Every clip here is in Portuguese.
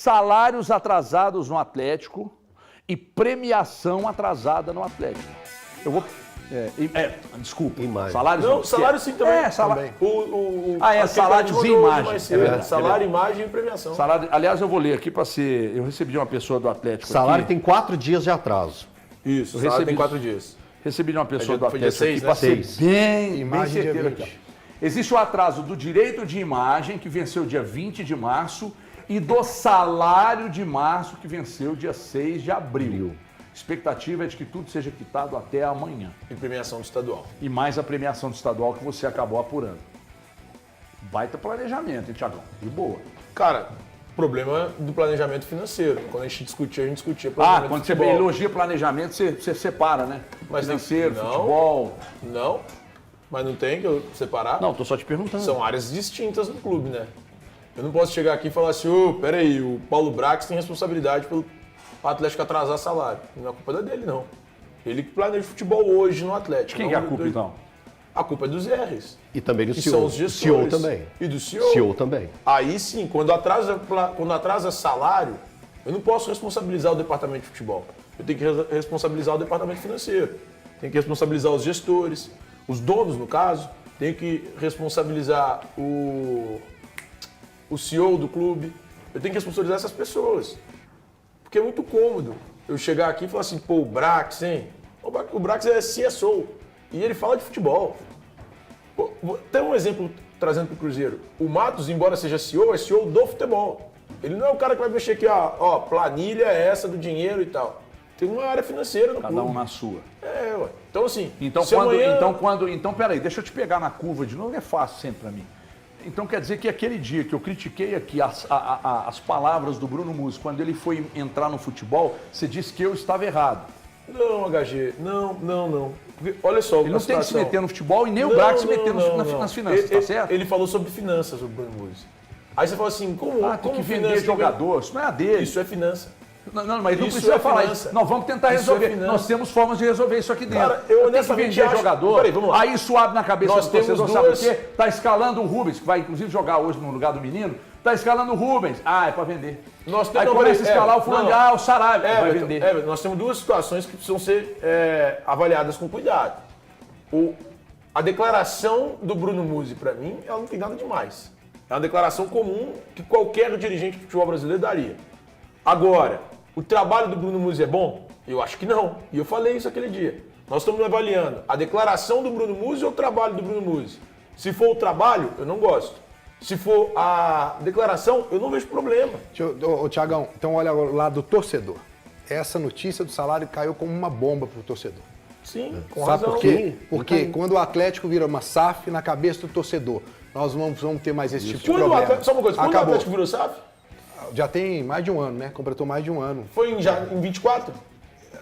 Salários atrasados no Atlético e premiação atrasada no Atlético. Eu vou... desculpa. Imagem. Salários Não, salário sim também. salário. Também. Salários e imagem. Salário, imagem e premiação. Salário, aliás, eu vou ler aqui para ser... Eu recebi de uma pessoa do Atlético Salário aqui. tem 4 dias de atraso. Isso, Eu salário recebi- tem 4 dias. Recebi de uma pessoa do Foi dia Atlético aqui 6, para né? ser bem Imagem dia certeiro 20. aqui. Existe o atraso do direito de imagem, que venceu dia 20 de março, e do salário de março, que venceu dia 6 de abril. Expectativa é de que tudo seja quitado até amanhã. E premiação do estadual. E mais a premiação do estadual que você acabou apurando. Baita planejamento, hein, Thiagão? De boa. Cara, problema do planejamento financeiro. Quando a gente discutia planejamento Quando de você futebol. elogia planejamento, você separa, né? Mas financeiro, não. futebol. Não, mas não tem que eu separar. Não, tô só te perguntando. São áreas distintas do clube, né? Eu não posso chegar aqui e falar assim, peraí, o Paulo Brax tem responsabilidade pelo Atlético atrasar salário. Não é culpa dele, não. Ele que planeja futebol hoje no Atlético. Quem que é a culpa, então? A culpa é dos R's. E também do Que CEO. são os gestores. CEO também. E do CEO. CEO também. Aí sim, quando atrasa salário, eu não posso responsabilizar o departamento de futebol. Eu tenho que responsabilizar o departamento financeiro. Tenho que responsabilizar os gestores, os donos, no caso. Tenho que responsabilizar o CEO do clube. Eu tenho que responsabilizar essas pessoas. Porque é muito cômodo eu chegar aqui e falar assim, o Brax, hein? O Brax é CSO e ele fala de futebol. Tem um exemplo trazendo para o Cruzeiro. O Matos, embora seja CEO, é CEO do futebol. Ele não é o cara que vai mexer aqui, planilha é essa do dinheiro e tal. Tem uma área financeira no Cada clube. um na sua. Ué. Então, assim, Então, peraí, deixa eu te pegar na curva de novo, é fácil sempre pra mim. Então quer dizer que aquele dia que eu critiquei aqui as palavras do Bruno Musi, quando ele foi entrar no futebol, você disse que eu estava errado. Não, HG, não. Porque, olha só, Ele não tem que se meter no futebol e nem o Brax se meter nas finanças, tá certo? Ele falou sobre finanças, o Bruno Musi. Aí você fala assim, como Tem que vender finança jogador, isso não é a dele. Isso é finança. Não, mas não Isso precisa é falar finança. isso. Nós vamos tentar Isso é resolver. finança. Nós temos formas de resolver isso aqui dentro. Cara, eu Tem que honestamente vender acho- jogador. Peraí, vamos lá. Aí isso abre na cabeça Nós do torcedor, temos sabe duas- por quê? Tá escalando o Rubens, que vai inclusive jogar hoje no lugar do menino. Tá escalando o Rubens. É pra vender. Aí começa a escalar o fulano, o Sarabia, vai vender. Nós temos duas situações que precisam ser avaliadas com cuidado. A declaração do Bruno Musi, pra mim, ela não tem nada demais. É uma declaração comum que qualquer dirigente de futebol brasileiro daria. Agora, o trabalho do Bruno Musi é bom? Eu acho que não. E eu falei isso aquele dia. Nós estamos avaliando a declaração do Bruno Musi ou o trabalho do Bruno Musi. Se for o trabalho, eu não gosto. Se for a declaração, eu não vejo problema. Thiagão, então olha o lado do torcedor. Essa notícia do salário caiu como uma bomba pro torcedor. Sim, com Sabe razão. por quê? Porque quando o Atlético vira uma SAF na cabeça do torcedor, nós vamos ter mais esse tipo de Quando o problema. Atlético, só uma coisa, quando o Acabou. Atlético virou SAF? Já tem mais de um ano, né? Completou mais de um ano. Foi em 24?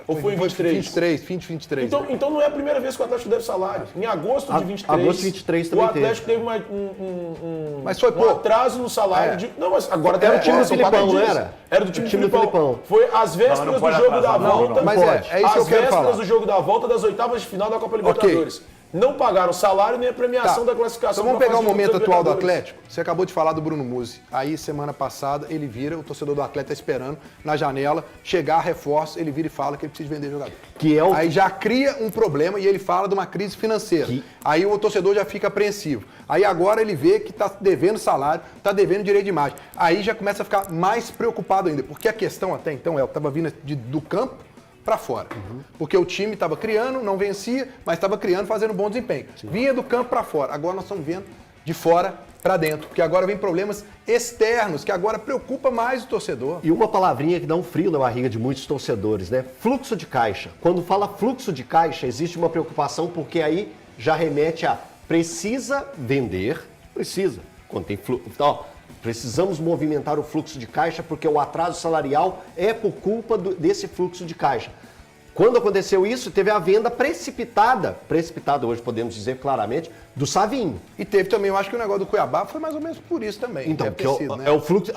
Ou foi em 23? 23. Então não é a primeira vez que o Atlético deve salário. Em agosto de 23, agosto de 23 o também Atlético teve Mas foi um pouco. atraso no salário. Não, mas agora Era o time do são Filipão, 4 não dias. era? Era do time do do Filipão. Foi às vésperas não do pode jogo da atrasar, não, volta. não. Mas é isso que eu Às quero vésperas falar. do jogo da volta das oitavas de final da Copa Libertadores. Não pagaram o salário nem a premiação da classificação. Então vamos pra pegar o fase de momento grupos da atual do Libertadores. Atlético. Você acabou de falar do Bruno Musi. Aí, semana passada, ele vira, o torcedor do Atlético tá esperando na janela, chegar reforço, ele vira e fala que ele precisa vender jogador. Aí já cria um problema e ele fala de uma crise financeira. Aí o torcedor já fica apreensivo. Aí agora ele vê que está devendo salário, está devendo direito de imagem. Aí já começa a ficar mais preocupado ainda, porque a questão até então estava vindo do campo para fora. Porque o time estava criando, não vencia, mas estava criando, fazendo bom desempenho. Vinha do campo para fora. Agora nós estamos vendo de fora para dentro, porque agora vem problemas externos, que agora preocupa mais o torcedor. E uma palavrinha que dá um frio na barriga de muitos torcedores, né? Fluxo de caixa. Quando fala fluxo de caixa, existe uma preocupação, porque aí já remete a precisa vender, precisa. Quando tem fluxo. Então, precisamos movimentar o fluxo de caixa, porque o atraso salarial é por culpa desse fluxo de caixa. Quando aconteceu isso, teve a venda precipitada hoje podemos dizer claramente, do Savinho. E teve também, eu acho que o negócio do Cuiabá foi mais ou menos por isso também. Então, deve que ter sido, né? é o fluxo...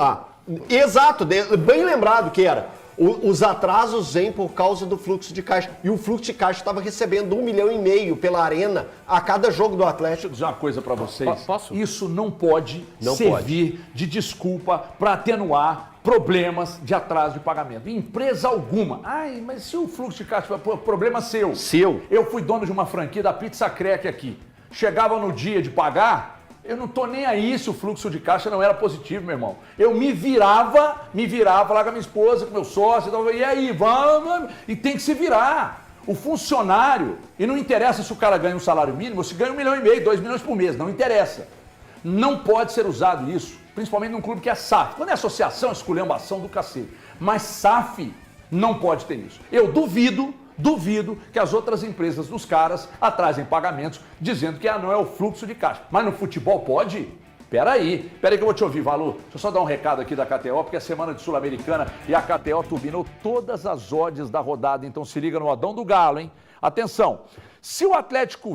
exato, bem lembrado que era. Os atrasos vêm por causa do fluxo de caixa. E o fluxo de caixa estava recebendo 1,5 milhão pela Arena a cada jogo do Atlético. Deixa eu dizer uma coisa pra vocês. Posso? Isso não pode servir de desculpa para atenuar problemas de atraso de pagamento. Em empresa alguma. Ai, mas se o fluxo de caixa... Problema seu. Seu. Eu fui dono de uma franquia da Pizza Crack aqui. Chegava no dia de pagar, eu não tô nem aí se o fluxo de caixa não era positivo, meu irmão. Eu me virava lá com a minha esposa, com meu sócio, e aí, vamos... E tem que se virar. O funcionário, e não interessa se o cara ganha um salário mínimo, se ganha 1,5 milhão, 2 milhões por mês, não interessa. Não pode ser usado isso, principalmente num clube que é SAF. Quando é associação, é esculhambação do cacete. Mas SAF não pode ter isso. Eu duvido que as outras empresas dos caras atrasem pagamentos dizendo que não é o fluxo de caixa. Mas no futebol pode? Peraí que eu vou te ouvir, Valu. Deixa eu só dar um recado aqui da KTO, porque é semana de Sul-Americana e a KTO turbinou todas as odds da rodada. Então se liga no Odão do Galo, hein? Atenção, se o Atlético